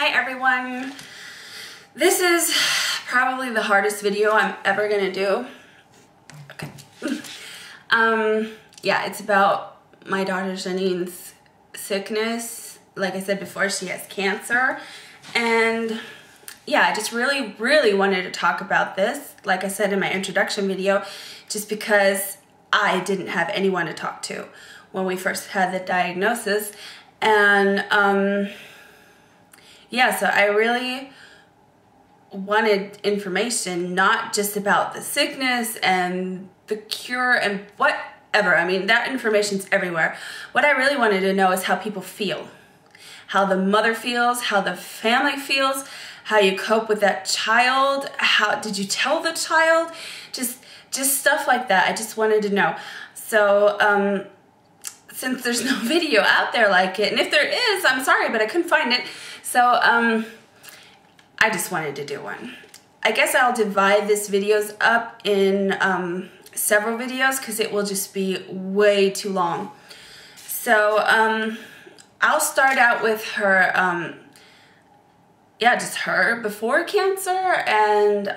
Hi everyone. This is probably the hardest video I'm ever gonna do. Okay. Yeah, it's about my daughter Janine's sickness. Like I said before, she has cancer. And yeah, I just really wanted to talk about this, like I said in my introduction video, just because I didn't have anyone to talk to when we first had the diagnosis. And yeah, so I really wanted information, not just about the sickness and the cure and whatever. I mean, that information's everywhere. What I really wanted to know is how people feel, how the mother feels, how the family feels, how you cope with that child, how did you tell the child, just stuff like that. I just wanted to know. So since there's no video out there like it, and if there is, I'm sorry, but I couldn't find it. So I just wanted to do one. I guess I'll divide this videos up in several videos because it will just be way too long. So I'll start out with her, yeah, just her before cancer and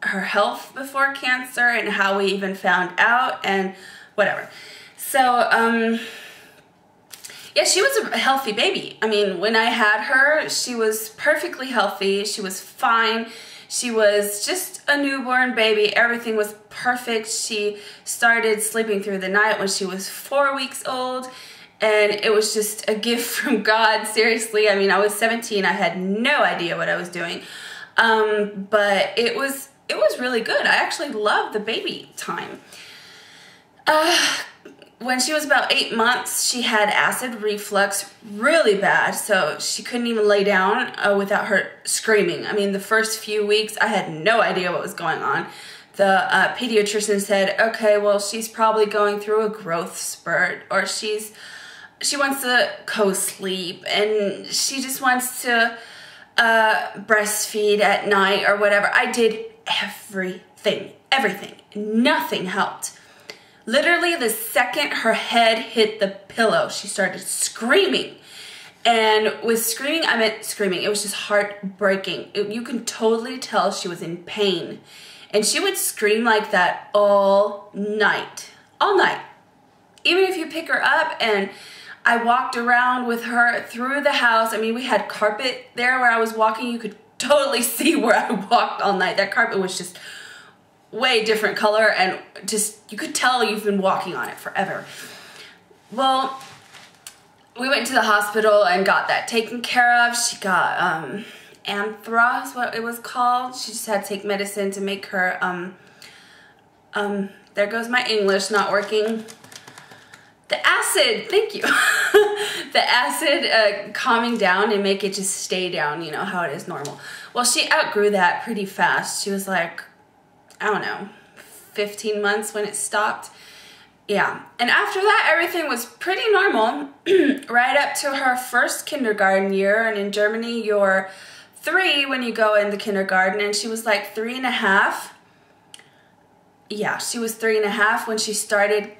her health before cancer and how we even found out and whatever. So yeah, she was a healthy baby. I mean, when I had her, she was perfectly healthy. She was fine. She was just a newborn baby. Everything was perfect. She started sleeping through the night when she was 4 weeks old. And it was just a gift from God, seriously. I mean, I was 17. I had no idea what I was doing. But it was really good. I actually loved the baby time. When she was about 8 months, she had acid reflux really bad, so she couldn't even lay down without her screaming. I mean, the first few weeks, I had no idea what was going on. The pediatrician said, okay, well, she's probably going through a growth spurt, or she wants to co-sleep, and she just wants to breastfeed at night or whatever. I did everything. Nothing helped. Literally, the second her head hit the pillow, she started screaming. And with screaming, I meant screaming. It was just heartbreaking. You can totally tell she was in pain. And she would scream like that all night. All night. Even if you pick her up, and I walked around with her through the house. I mean, we had carpet there where I was walking. You could totally see where I walked all night. That carpet was just way different color, and just you could tell you've been walking on it forever. Well, we went to the hospital and got that taken care of. She got anthra is what it was called. She just had to take medicine to make her there goes my English not working. The acid, thank you. The acid calming down and make it just stay down, you know how it is normal. Well, she outgrew that pretty fast. She was like, I don't know, 15 months when it stopped. Yeah, and after that, everything was pretty normal right up to her first kindergarten year. And in Germany, you're 3 when you go into kindergarten, and she was like 3.5. Yeah, she was 3.5 when she started.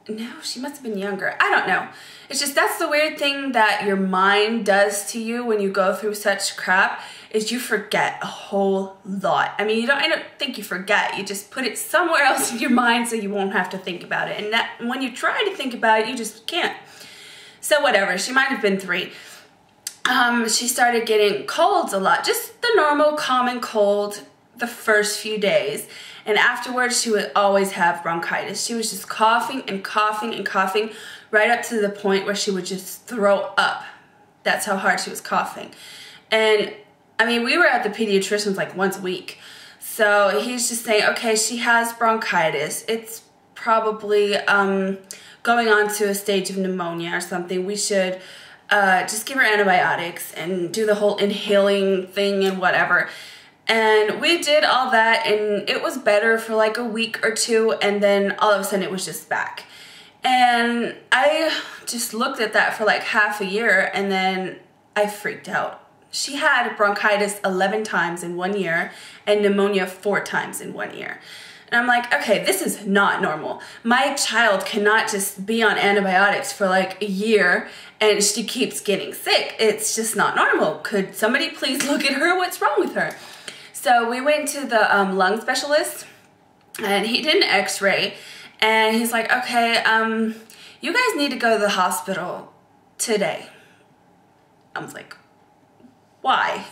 No, she must have been younger. I don't know. It's just, that's the weird thing that your mind does to you when you go through such crap, is you forget a whole lot. I mean, I don't think you forget. You just put it somewhere else in your mind so you won't have to think about it. And that, when you try to think about it, you just can't. So whatever, she might have been 3. She started getting colds a lot. Just the normal common cold the first few days. And afterwards, she would always have bronchitis. She was just coughing and coughing and coughing right up to the point where she would just throw up. That's how hard she was coughing. And I mean, we were at the pediatrician's like once a week. So he's just saying, okay, she has bronchitis. It's probably going on to a stage of pneumonia or something. We should just give her antibiotics and do the whole inhaling thing and whatever. And we did all that, and it was better for like a week or 2, and then all of a sudden it was just back. And I just looked at that for like half a year, and then I freaked out. She had bronchitis 11 times in 1 year and pneumonia 4 times in 1 year. And I'm like, okay, this is not normal. My child cannot just be on antibiotics for like a year and she keeps getting sick. It's just not normal. Could somebody please look at her? What's wrong with her? So we went to the lung specialist, and he did an x-ray, and he's like, okay, you guys need to go to the hospital today. I was like, why?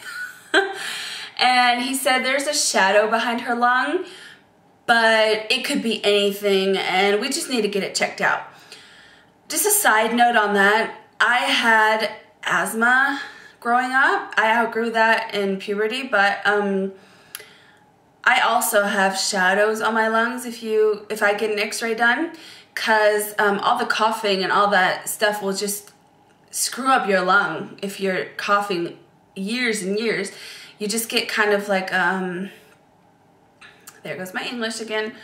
And he said there's a shadow behind her lung, but it could be anything, and we just need to get it checked out. Just a side note on that, I had asthma growing up. I outgrew that in puberty, but I also have shadows on my lungs if I get an x-ray done, because all the coughing and all that stuff will just screw up your lung. If you're coughing years and years, you just get kind of like, there goes my English again,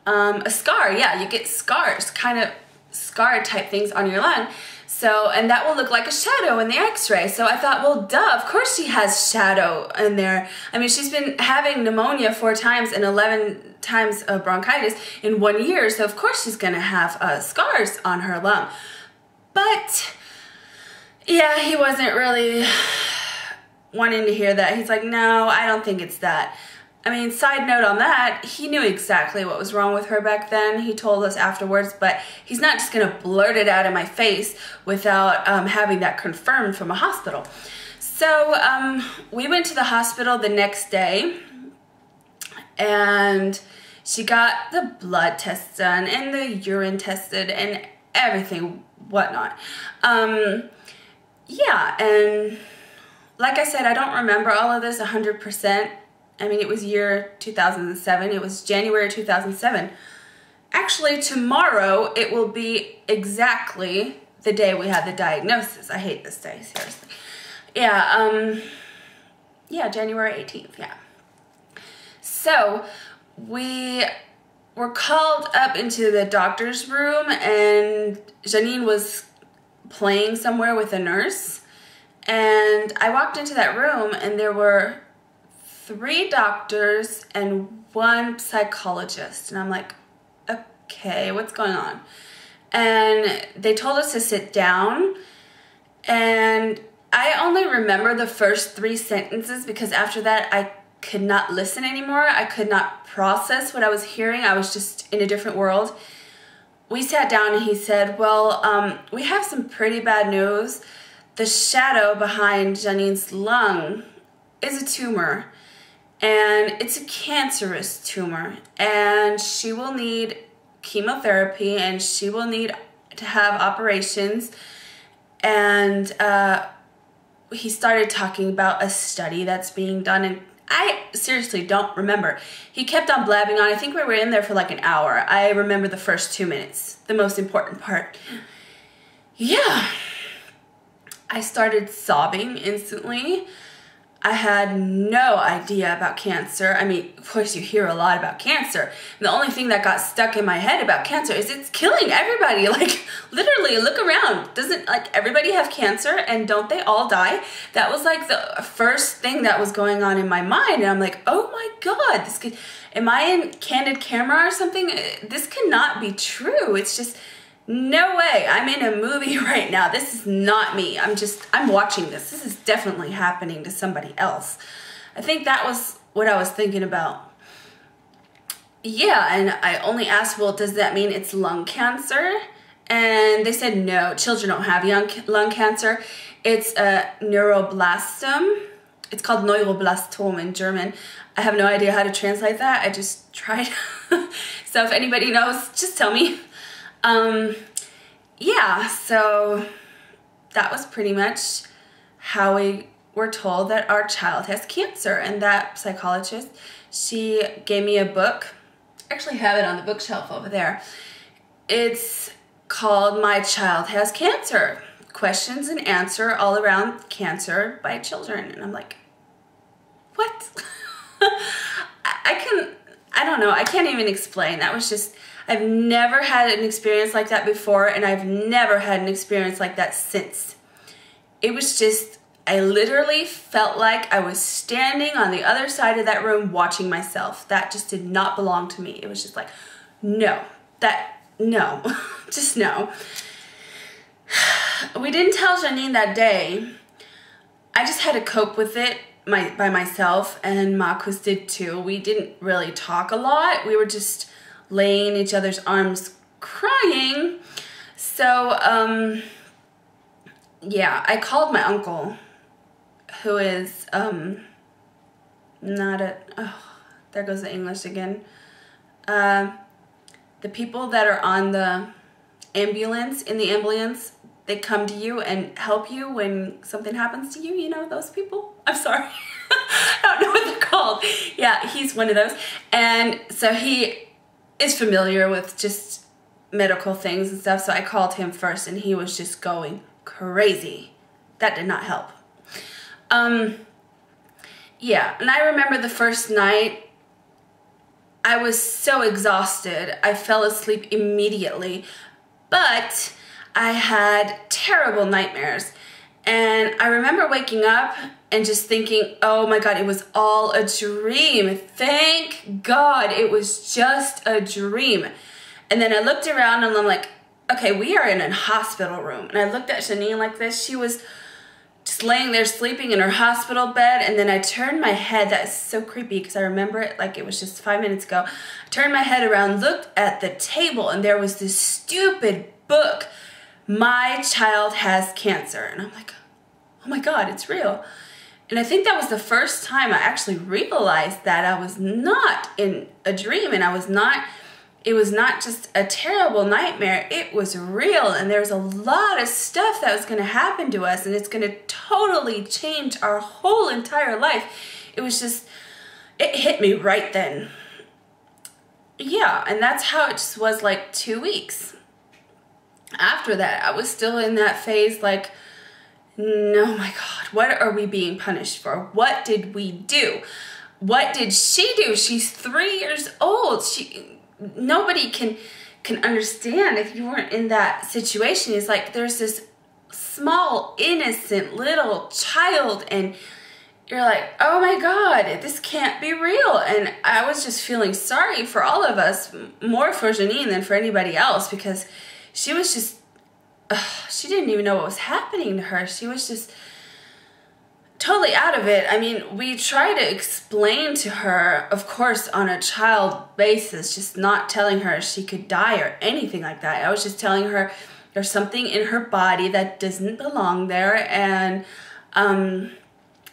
a scar. Yeah, you get scars, kind of scar type things on your lung. So, and that will look like a shadow in the x-ray. So I thought, well, duh, of course she has shadow in there. I mean, she's been having pneumonia 4 times and 11 times of bronchitis in 1 year. So of course she's gonna have scars on her lung. But yeah, he wasn't really wanting to hear that. He's like, no, I don't think it's that. I mean, side note on that, he knew exactly what was wrong with her back then. He told us afterwards, but he's not just gonna blurt it out in my face without having that confirmed from a hospital. So we went to the hospital the next day, and she got the blood tests done and the urine tested and everything, whatnot. Yeah, and like I said, I don't remember all of this 100%. I mean, it was year 2007. It was January 2007. Actually, tomorrow, it will be exactly the day we had the diagnosis. I hate this day, seriously. Yeah, yeah, January 18th, yeah. So, we were called up into the doctor's room, and Janine was playing somewhere with a nurse. And I walked into that room, and there were 3 doctors and 1 psychologist. And I'm like, okay, what's going on? And they told us to sit down. And I only remember the first 3 sentences, because after that I could not listen anymore. I could not process what I was hearing. I was just in a different world. We sat down and he said, well, we have some pretty bad news. The shadow behind Janine's lung is a tumor. And it's a cancerous tumor, and she will need chemotherapy, and she will need to have operations. And he started talking about a study that's being done, and I seriously don't remember. He kept on blabbing on. I think we were in there for like an hour. I remember the first 2 minutes, the most important part. Yeah, I started sobbing instantly. I had no idea about cancer. I mean, of course you hear a lot about cancer. And the only thing that got stuck in my head about cancer is it's killing everybody. Like, literally, look around. Doesn't, like, everybody have cancer, and don't they all die? That was like the first thing that was going on in my mind. And I'm like, oh my God, this could, am I in candid camera or something? This cannot be true. It's just, no way. I'm in a movie right now. This is not me. I'm watching this. This is definitely happening to somebody else. I think that was what I was thinking about. Yeah, and I only asked, well, does that mean it's lung cancer? And they said, no, children don't have lung cancer. It's a neuroblastoma. It's called Neuroblastom in German. I have no idea how to translate that. I just tried. So if anybody knows, just tell me. Yeah, so that was pretty much how we were told that our child has cancer. And that psychologist, she gave me a book. I actually have it on the bookshelf over there. It's called My Child Has Cancer. Questions and answer all around cancer by children. And I'm like, what? I don't know. I can't even explain. That was just, I've never had an experience like that before, and I've never had an experience like that since. It was just I literally felt like I was standing on the other side of that room watching myself. That just did not belong to me. It was just like, no, no, just no. We didn't tell Janine that day. I just had to cope with it by myself, and Marcus did too. We didn't really talk a lot. We were just laying in each other's arms crying. So, yeah, I called my uncle, who is, not a, oh, there goes the English again. The people that are on the ambulance, in the ambulance, they come to you and help you when something happens to you, you know, those people? I'm sorry. I don't know what they're called. Yeah, he's one of those. And so he is familiar with just medical things and stuff, so I called him first, and he was just going crazy. That did not help. Yeah, and I remember the first night, I was so exhausted. I fell asleep immediately, but I had terrible nightmares. And I remember waking up and just thinking, oh my God, it was all a dream. Thank God it was just a dream. And then I looked around and I'm like, okay, we are in a hospital room. And I looked at Janine like this. She was just laying there sleeping in her hospital bed. And then I turned my head. That is so creepy because I remember it like it was just 5 minutes ago. I turned my head around, looked at the table, and there was this stupid book, My Child Has Cancer. And I'm like, oh my God, it's real. And I think that was the first time I actually realized that I was not in a dream, and it was not just a terrible nightmare, it was real, and there's a lot of stuff that was gonna happen to us, and it's gonna totally change our whole entire life. It was just, it hit me right then. Yeah, and that's how it just was like 2 weeks. After that, I was still in that phase like, no, my God, what are we being punished for? What did we do? What did she do? She's 3 years old. Nobody can understand if you weren't in that situation. It's like there's this small, innocent little child, and you're like, oh my God, this can't be real. And I was just feeling sorry for all of us, more for Janine than for anybody else, because she was just, she didn't even know what was happening to her. She was just totally out of it. I mean, we tried to explain to her, of course, on a child basis, just not telling her she could die or anything like that. I was just telling her there's something in her body that doesn't belong there, and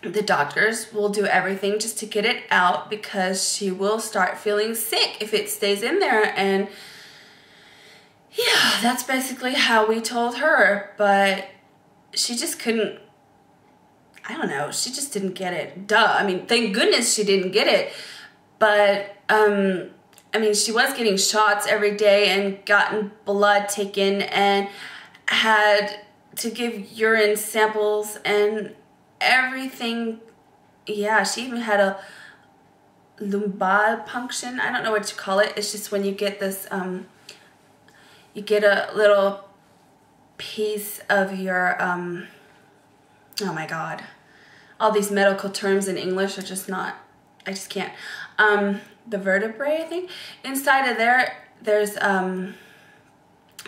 the doctors will do everything just to get it out, because she will start feeling sick if it stays in there. And yeah, that's basically how we told her, but she just couldn't, I don't know, she just didn't get it. Duh. I mean, thank goodness she didn't get it. But, I mean, she was getting shots every day and gotten blood taken and had to give urine samples and everything. Yeah, she even had a lumbar puncture. I don't know what to call it. It's just when you get this, you get a little piece of your, oh my God. All these medical terms in English are just not, I just can't. The vertebrae, I think. Inside of there, there's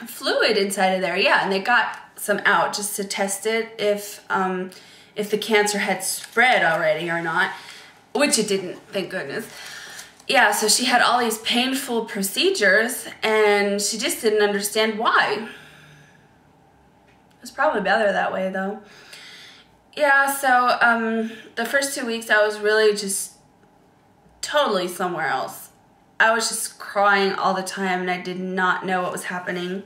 fluid inside of there. Yeah, and they got some out just to test it if the cancer had spread already or not, which it didn't, thank goodness. Yeah, so she had all these painful procedures, and she just didn't understand why. It was probably better that way, though. Yeah, so the first 2 weeks I was really just totally somewhere else. I was just crying all the time, and I did not know what was happening.